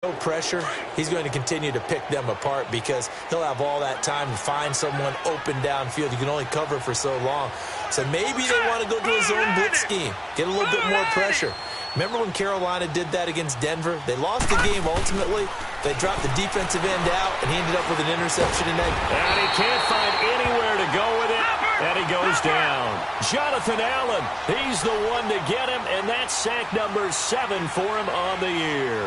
No pressure, he's going to continue to pick them apart because he'll have all that time to find someone open downfield. You can only cover for so long. So maybe they want to go to a zone blitz scheme, get a little bit more pressure. Remember when Carolina did that against Denver? They lost the game ultimately. They dropped the defensive end out, and he ended up with an interception. And he can't find anywhere to go with it, and he goes down. Jonathan Allen, he's the one to get him, and that's sack number 7 for him on the year.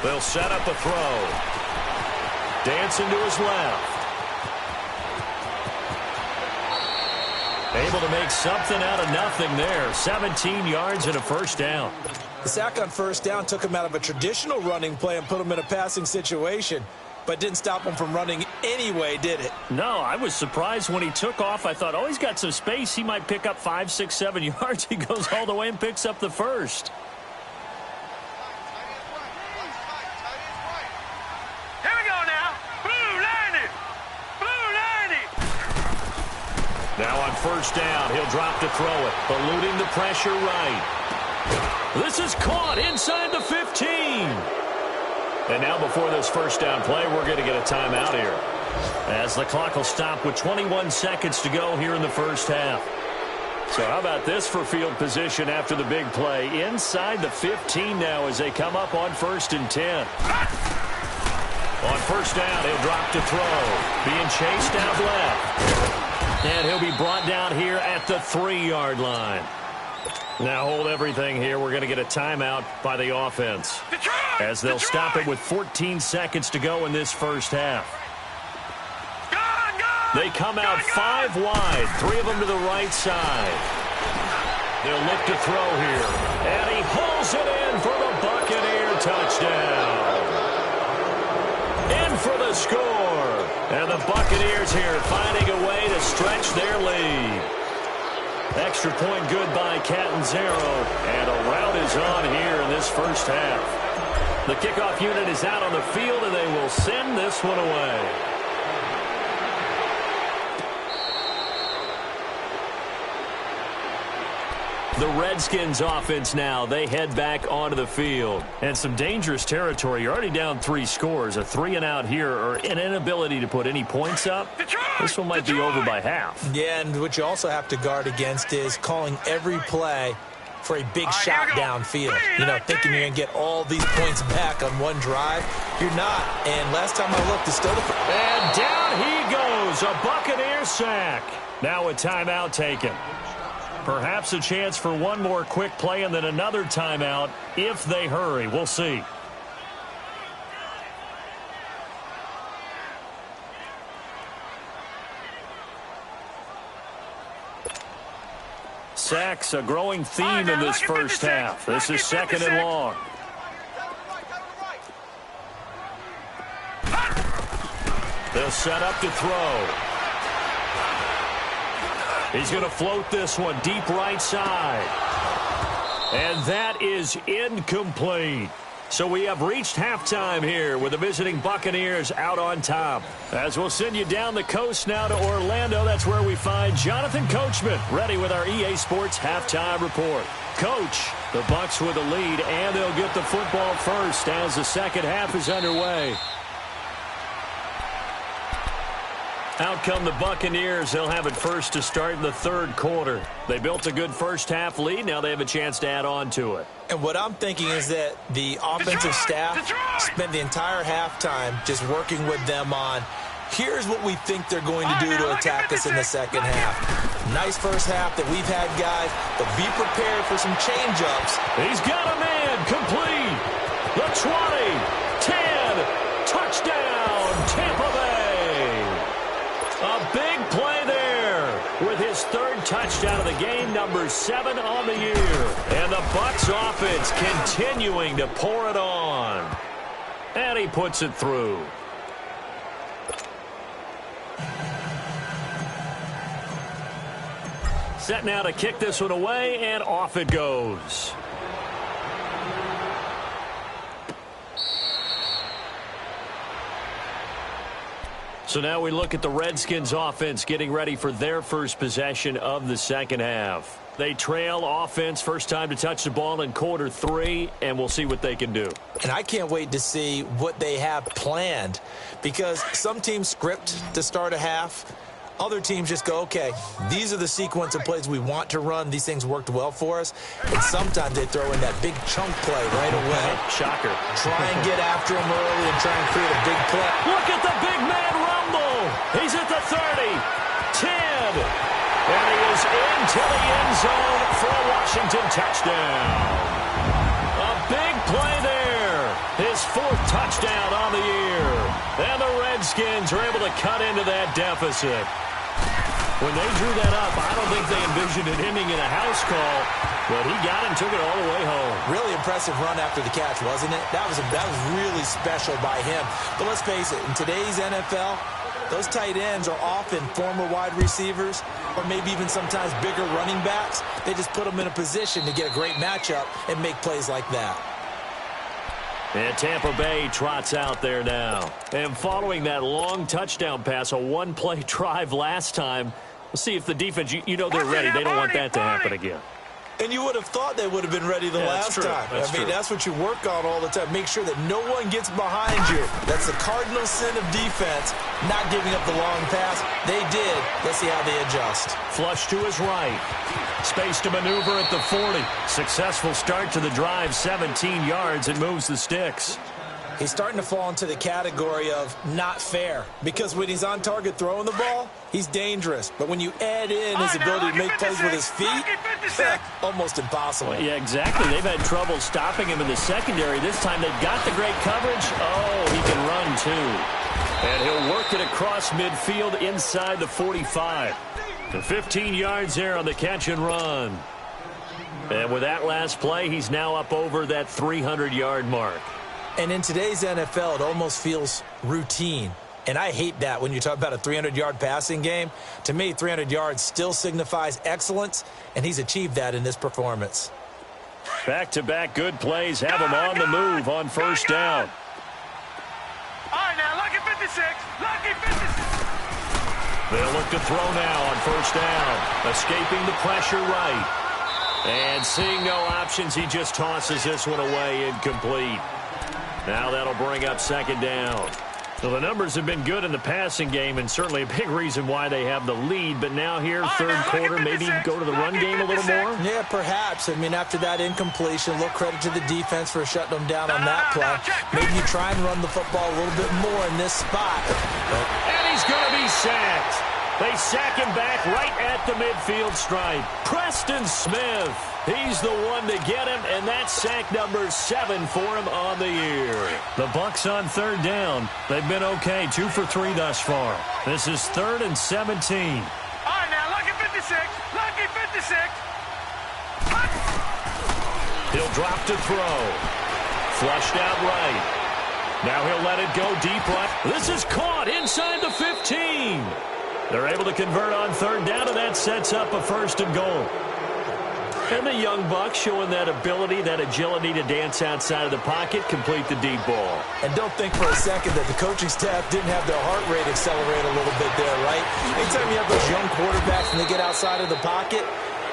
They'll set up a throw. Dancing to his left. Able to make something out of nothing there. 17 yards and a first down. The sack on first down took him out of a traditional running play and put him in a passing situation, but didn't stop him from running anyway, did it? No, I was surprised when he took off. I thought, oh, he's got some space. He might pick up 5, 6, 7 yards. He goes all the way and picks up the first. Now on first down, he'll drop to throw it, eluding the pressure right. This is caught inside the 15. And now before this first down play, we're going to get a timeout here, as the clock will stop with 21 seconds to go here in the first half. So how about this for field position after the big play? Inside the 15 now as they come up on 1st and 10. On first down, he'll drop to throw, being chased out left. And he'll be brought down here at the 3-yard line. Now hold everything here. We're going to get a timeout by the offense, as they'll stop it with 14 seconds to go in this first half. They come out 5 wide, 3 of them to the right side. They'll look to throw here. And he hauls it in for the Buccaneer touchdown. In for the score. And the Buccaneers here finding a way to stretch their lead. Extra point good by Catanzaro. And a rout is on here in this first half. The kickoff unit is out on the field, and they will send this one away. The Redskins offense now, they head back onto the field. And some dangerous territory. You're already down 3 scores. A 3-and-out here, or an inability to put any points up. This one might be over by half. Yeah, and what you also have to guard against is calling every play for a big shot downfield. You know, thinking you're going to get all these points back on one drive. You're not. And last time I looked, it's still the... And down he goes. A Buccaneer sack. Now a timeout taken. Perhaps a chance for one more quick play and then another timeout if they hurry. We'll see. Sacks, a growing theme in this first half. This is 2nd and long. They'll set up to throw. He's going to float this one deep right side. And that is incomplete. So we have reached halftime here with the visiting Buccaneers out on top. As we'll send you down the coast now to Orlando, that's where we find Jonathan Coachman ready with our EA Sports halftime report. Coach, the Bucs with the lead, and they'll get the football first as the second half is underway. Out come the Buccaneers. They'll have it first to start in the 3rd quarter. They built a good first half lead. Now they have a chance to add on to it. And what I'm thinking is that the offensive staff spent the entire halftime just working with them on, here's what we think they're going to do to attack us in the second half. Nice first half that we've had, guys, but be prepared for some change-ups. He's got a man complete. The 20, 10, touchdown, Tampa Bay. A big play there with his 3rd touchdown of the game, number 7 on the year. And the Bucs offense continuing to pour it on. And he puts it through. Set now to kick this one away, and off it goes. So now we look at the Redskins offense getting ready for their first possession of the second half. They trail offense, first time to touch the ball in quarter 3, and we'll see what they can do. And I can't wait to see what they have planned, because some teams script to start a half. Other teams just go, okay, these are the sequence of plays we want to run. These things worked well for us. And sometimes they throw in that big chunk play right away. Shocker. Try and get after him early and try and create a big play. Look at the big man rumble. He's at the 30, 10. And he is into the end zone for a Washington touchdown. A big play there. His 4th touchdown on the year. And the Redskins are able to cut into that deficit. When they drew that up, I don't think they envisioned it ending in a house call, but he got it and took it all the way home. Really impressive run after the catch, wasn't it? That was really special by him. But let's face it, in today's NFL, those tight ends are often former wide receivers or maybe even sometimes bigger running backs. They just put them in a position to get a great matchup and make plays like that. And Tampa Bay trots out there now. And following that long touchdown pass, a one-play drive last time, we'll see if the defense, you know they're ready. They don't want that to happen again. And you would have thought they would have been ready the last time. That's what you work on all the time. Make sure that no one gets behind you. That's the cardinal sin of defense, not giving up the long pass. They did. Let's see how they adjust. Flush to his right. Space to maneuver at the 40. Successful start to the drive, 17 yards, and moves the sticks. He's starting to fall into the category of not fair, because when he's on target throwing the ball, he's dangerous. But when you add in his ability to make plays with his feet, almost impossible. Well, yeah, exactly. They've had trouble stopping him in the secondary. This time they've got the great coverage. Oh, he can run too. And he'll work it across midfield inside the 45. The 15 yards there on the catch and run. And with that last play, he's now up over that 300-yard mark. And in today's NFL, it almost feels routine. And I hate that when you talk about a 300-yard passing game. To me, 300 yards still signifies excellence, and he's achieved that in this performance. Back-to-back good plays have him on the move on first down. All right, now, lucky 56. Lucky 56. They'll look to throw now on first down. Escaping the pressure right. And seeing no options, he just tosses this one away incomplete. Now that'll bring up second down. So the numbers have been good in the passing game, and certainly a big reason why they have the lead. But now here, third quarter, maybe go to the run game a little more? Yeah, perhaps. I mean, after that incompletion, a little credit to the defense for shutting them down on that play. Maybe you try and run the football a little bit more in this spot. And he's going to be sacked. They sack him back right at the midfield stripe. Preston Smith, he's the one to get him, and that's sack number 7 for him on the year. The Bucs on third down. They've been okay, 2 for 3 thus far. This is 3rd and 17. All right, now, lucky 56. Lucky 56. He'll drop to throw. Flushed out right. Now he'll let it go deep right. This is caught inside the 15. They're able to convert on third down, and that sets up a 1st and goal. And the young Bucs showing that ability, that agility to dance outside of the pocket, complete the deep ball. And don't think for a second that the coaching staff didn't have their heart rate accelerate a little bit there, right? Anytime you have those young quarterbacks and they get outside of the pocket,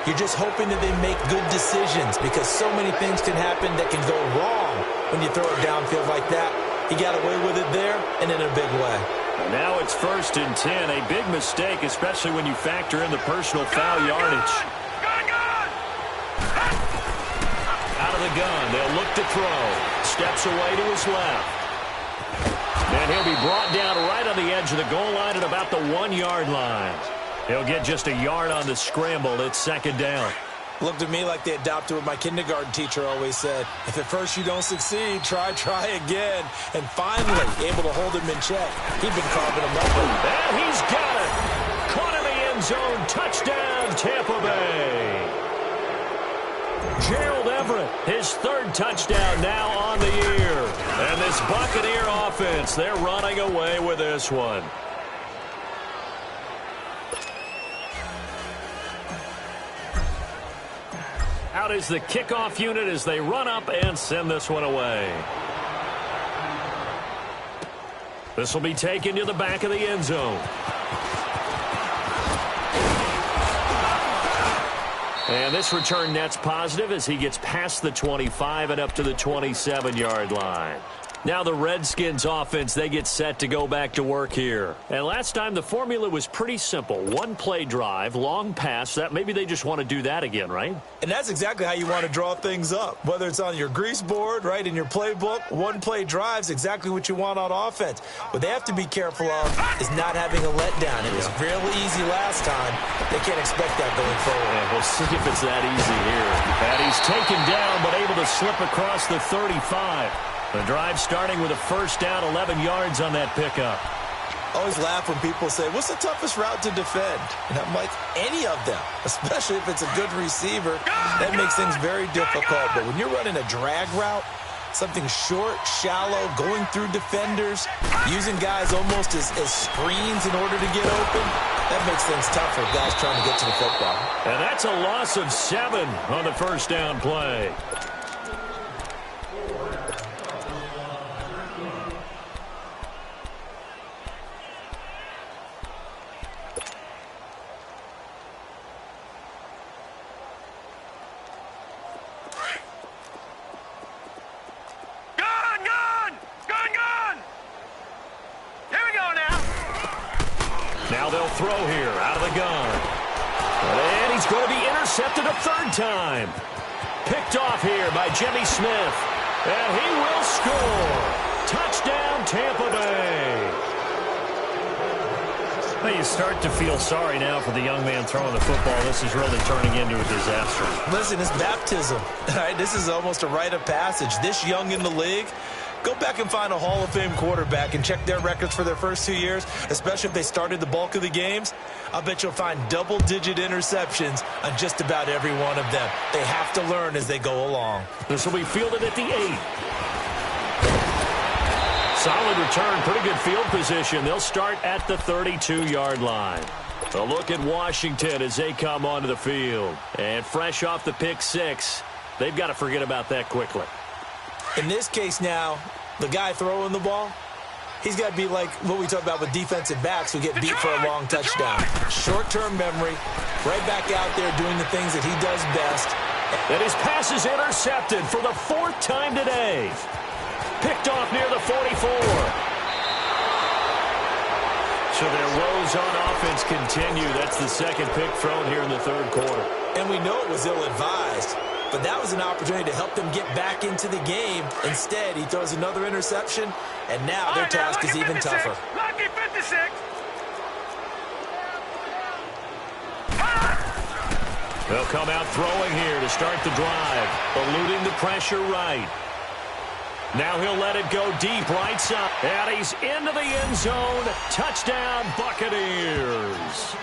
you're just hoping that they make good decisions, because so many things can happen that can go wrong when you throw it downfield like that. He got away with it there and in a big way. Now it's 1st and 10. A big mistake, especially when you factor in the personal foul yardage. Out of the gun. They'll look to throw. Steps away to his left. And he'll be brought down right on the edge of the goal line at about the 1-yard line. He'll get just a yard on the scramble. It's 2nd down. Looked to me like they adopted what my kindergarten teacher always said. If at first you don't succeed, try again. And finally, able to hold him in check. He'd been carving him up. And he's got it. Caught in the end zone. Touchdown, Tampa Bay. Gerald Everett, his 3rd touchdown now on the year. And this Buccaneer offense, they're running away with this one. Out is the kickoff unit as they run up and send this one away. This will be taken to the back of the end zone. And this return net's positive as he gets past the 25 and up to the 27-yard line. Now the Redskins offense, they get set to go back to work here. And last time the formula was pretty simple. One-play drive, long pass. That maybe they just want to do that again, right? And that's exactly how you want to draw things up. Whether it's on your grease board, right, in your playbook, one-play drive's exactly what you want on offense. What they have to be careful of is not having a letdown. It was really easy last time. They can't expect that going forward. Yeah, we'll see if it's that easy here. And he's taken down but able to slip across the 35. The drive starting with a first down, 11 yards on that pickup. I always laugh when people say, what's the toughest route to defend? And I'm like, any of them, especially if it's a good receiver. That makes things very difficult. But when you're running a drag route, something short, shallow, going through defenders, using guys almost as screens in order to get open, that makes things tough for guys trying to get to the football. And that's a loss of 7 on the first down play. Now they'll throw here out of the gun. And he's going to be intercepted a third time. Picked off here by Jimmy Smith. And he will score. Touchdown, Tampa Bay. Well, you start to feel sorry now for the young man throwing the football. This is really turning into a disaster. Listen, it's baptism. All right, this is almost a rite of passage. This young in the league, go back and find a Hall of Fame quarterback and check their records for their first 2 years, especially if they started the bulk of the games. I bet you'll find double-digit interceptions on just about every one of them. They have to learn as they go along. This will be fielded at the 8. Solid return, pretty good field position. They'll start at the 32-yard line. A look at Washington as they come onto the field. And fresh off the pick 6, they've got to forget about that quickly. In this case now, the guy throwing the ball, he's got to be like what we talk about with defensive backs who get beat for a long touchdown. Short-term memory, right back out there doing the things that he does best. And his pass is intercepted for the 4th time today. Picked off near the 44. So their woes on offense continue. That's the second pick thrown here in the third quarter. And we know it was ill-advised. But that was an opportunity to help them get back into the game. Instead, he throws another interception, and now their task is even tougher. Lucky 56. They'll come out throwing here to start the drive, eluding the pressure right. Now he'll let it go deep right side. And he's into the end zone. Touchdown, Buccaneers.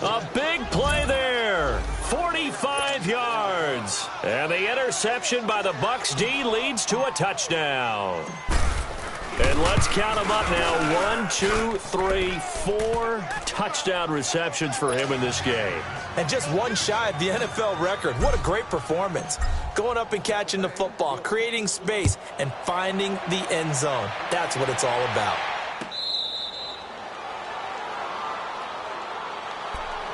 A big play there. 45 yards. And the interception by the Bucs D leads to a touchdown. And let's count them up now. 1, 2, 3, 4 touchdown receptions for him in this game. And just one shy of the NFL record. What a great performance. Going up and catching the football, creating space, and finding the end zone. That's what it's all about.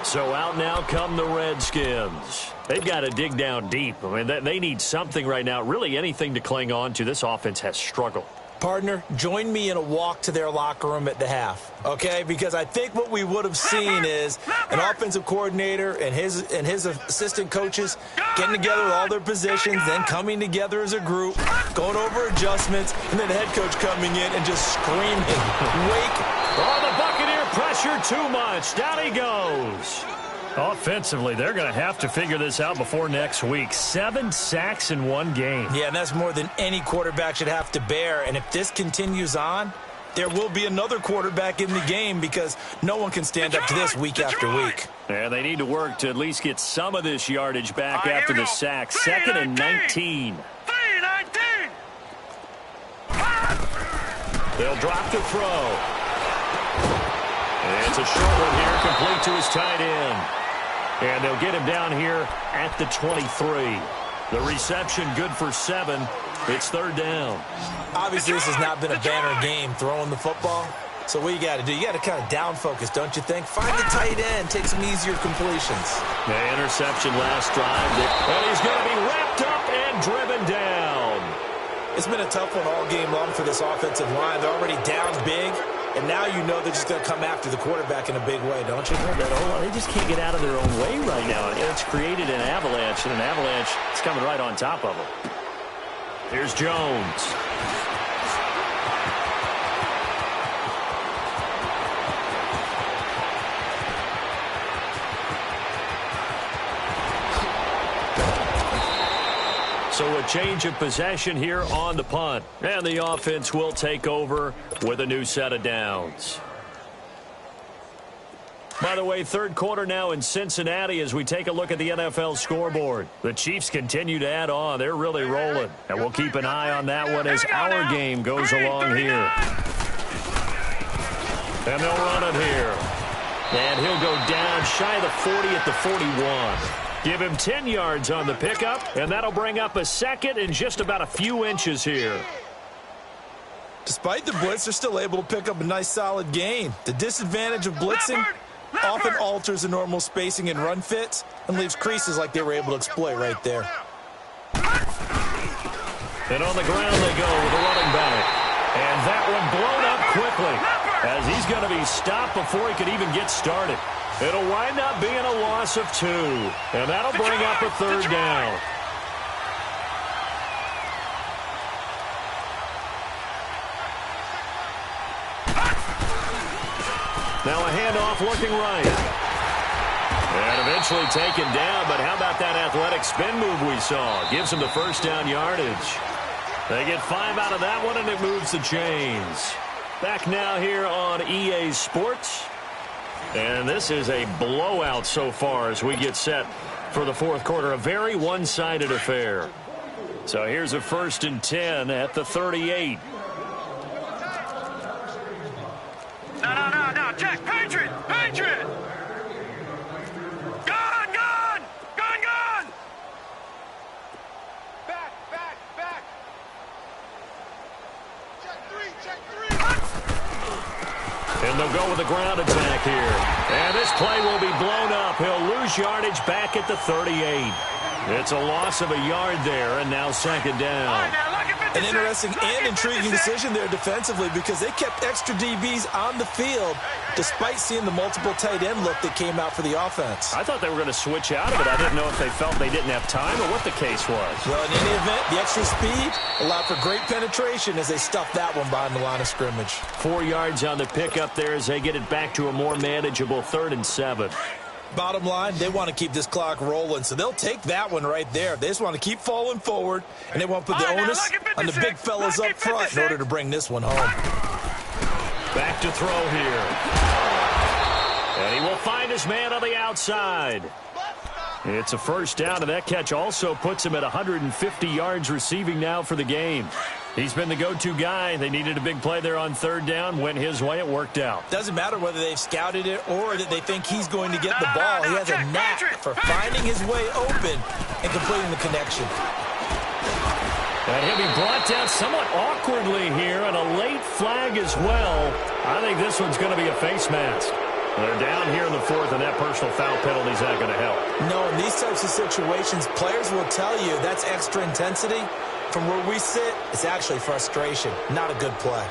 So out now come the Redskins. They've got to dig down deep. I mean, they need something right now, really anything to cling on to. This offense has struggled. Partner, join me in a walk to their locker room at the half, okay? Because I think what we would have seen is an offensive coordinator and his assistant coaches getting together with all their positions, then coming together as a group, going over adjustments, and then the head coach coming in and just screaming, wake. Oh, the Buccaneer pressure too much. Down he goes. Offensively, they're going to have to figure this out before next week. 7 sacks in one game. Yeah, and that's more than any quarterback should have to bear. And if this continues on, there will be another quarterback in the game because no one can stand up to this week after week. Yeah, they need to work to at least get some of this yardage back after the sack. 2nd and 19. They'll drop to throw. And it's a short one here, complete to his tight end. And they'll get him down here at the 23. The reception good for 7. It's third down. Obviously, this has not been a banner game throwing the football. So what you got to do, you got to kind of down focus, don't you think? Find the tight end, take some easier completions. The interception last drive. And he's going to be wrapped up and driven down. It's been a tough one all game long for this offensive line. They're already down big, and now you know they're just going to come after the quarterback in a big way, don't you? They just can't get out of their own way right now. It's created an avalanche, and an avalanche is coming right on top of them. Here's Jones. So a change of possession here on the punt. And the offense will take over with a new set of downs. By the way, third quarter now in Cincinnati as we take a look at the NFL scoreboard. The Chiefs continue to add on. They're really rolling. And we'll keep an eye on that one as our game goes along here. And they'll run it here. And he'll go down shy of the 40 at the 41. Give him 10 yards on the pickup, and that'll bring up a second in just about a few inches here. Despite the blitz, they're still able to pick up a nice solid gain. The disadvantage of blitzing often alters the normal spacing and run fits and leaves creases like they were able to exploit right there. And on the ground they go with a running back. And that one blown up quickly as he's going to be stopped before he could even get started. It'll wind up being a loss of 2. And that'll bring up a third down. Now a handoff looking right. And eventually taken down, but how about that athletic spin move we saw? Gives him the first down yardage. They get 5 out of that one, and it moves the chains. Back now here on EA Sports. And this is a blowout so far as we get set for the fourth quarter. A very one-sided affair. So here's a 1st and 10 at the 38. No. Check. Patriot. Gone. Back. Check 3. And they'll go with a ground attack here. And this play will be blown up. He'll lose yardage back at the 38. It's a loss of a yard there, and now second down. An interesting and intriguing decision there defensively because they kept extra DBs on the field despite seeing the multiple tight end look that came out for the offense. I thought they were going to switch out of it. I didn't know if they felt they didn't have time or what the case was. Well, in any event, the extra speed allowed for great penetration as they stuffed that one behind the line of scrimmage. 4 yards on the pickup there as they get it back to a more manageable 3rd and 7. Bottom line, they want to keep this clock rolling, so they'll take that one right there. They just want to keep falling forward, and they want to put the onus on the big fellas up front in order to bring this one home. Back to throw here. And he will find his man on the outside. It's a first down, and that catch also puts him at 150 yards receiving now for the game. He's been the go-to guy. They needed a big play there on 3rd down. Went his way. It worked out. Doesn't matter whether they've scouted it or that they think he's going to get the ball. He has a knack for finding his way open and completing the connection. And he'll be brought down somewhat awkwardly here, and a late flag as well. I think this one's going to be a face mask. They're down here in the 4th, and that personal foul penalty is not going to help. No, in these types of situations, players will tell you that's extra intensity. From where we sit, it's actually frustration, not a good play.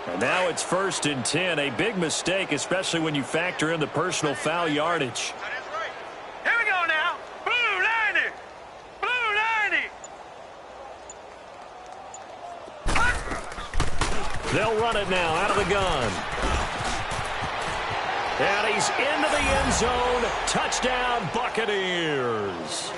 And now it's 1st and 10. A big mistake, especially when you factor in the personal foul yardage. Here we go now. Blue 90. They'll run it now out of the gun. And he's into the end zone. Touchdown, Buccaneers.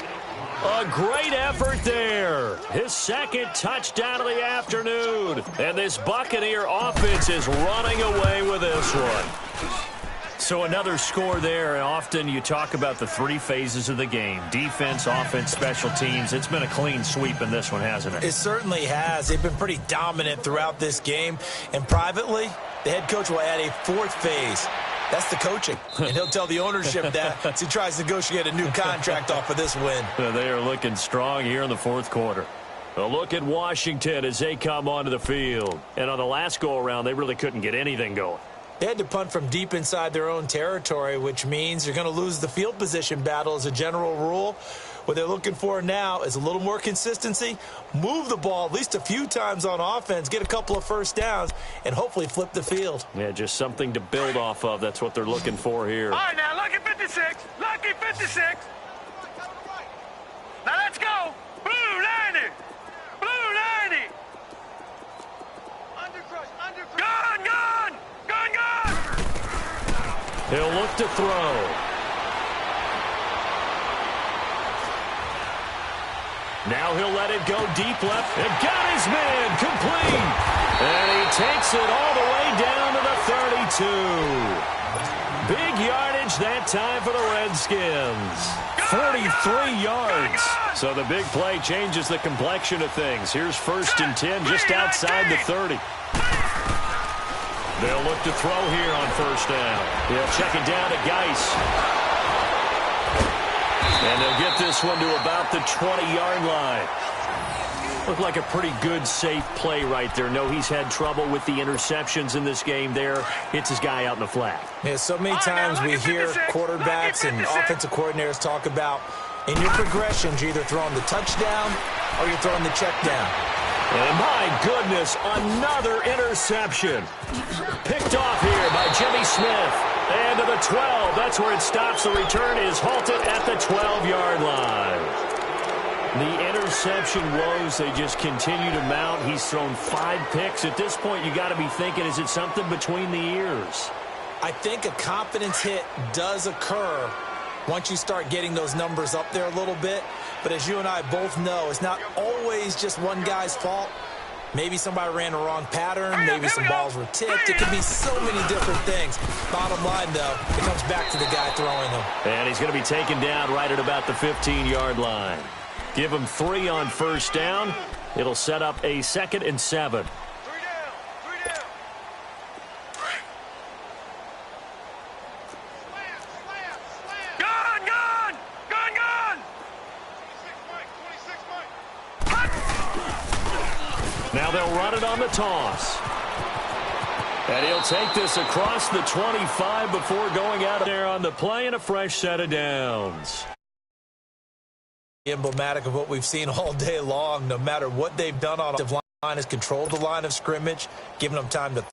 A great effort there. His 2nd touchdown of the afternoon. And this Buccaneer offense is running away with this one. So another score there. And often you talk about the 3 phases of the game. Defense, offense, special teams. It's been a clean sweep in this one, hasn't it? It certainly has. They've been pretty dominant throughout this game. And privately, the head coach will add a 4th phase. That's the coaching. And he'll tell the ownership that as he tries to negotiate a new contract off of this win. They are looking strong here in the fourth quarter. A look at Washington as they come onto the field. And on the last go-around, they really couldn't get anything going. They had to punt from deep inside their own territory, which means you're going to lose the field position battle as a general rule. What they're looking for now is a little more consistency, move the ball at least a few times on offense, get a couple of first downs, and hopefully flip the field. Yeah, just something to build off of. That's what they're looking for here. All right, now, lucky 56. Lucky 56. Now, let's go. Blue 90. Blue 90. Gun, gun. Gun, gun. He'll look to throw. Now he'll let it go deep left. And got his man complete. And he takes it all the way down to the 32. Big yardage that time for the Redskins. 43 yards. So the big play changes the complexion of things. Here's 1st and 10 just outside the 30. They'll look to throw here on 1st down. He'll check it down to Geis. And they'll get this one to about the 20-yard line. Looked like a pretty good, safe play right there. No, he's had trouble with the interceptions in this game there. Hits his guy out in the flat. Yeah, so many times we hear quarterbacks and offensive coordinators talk about in your progressions, you're either throwing the touchdown or you're throwing the check down. And my goodness, another interception. Picked off here by Jimmy Smith. And to the 12. That's where it stops. The return is halted at the 12-yard line. The interception woes, they just continue to mount. He's thrown 5 picks. At this point, you got to be thinking, is it something between the ears? I think a confidence hit does occur once you start getting those numbers up there a little bit. But as you and I both know, it's not always just one guy's fault. Maybe somebody ran the wrong pattern. Maybe some balls were tipped. It could be so many different things. Bottom line, though, it comes back to the guy throwing them. And he's going to be taken down right at about the 15-yard line. Give him 3 on 1st down. It'll set up a 2nd and 7. Now they'll run it on the toss. And he'll take this across the 25 before going out there on the play and a fresh set of downs. Emblematic of what we've seen all day long. No matter what they've done on the offensive line, has controlled the line of scrimmage, giving them time to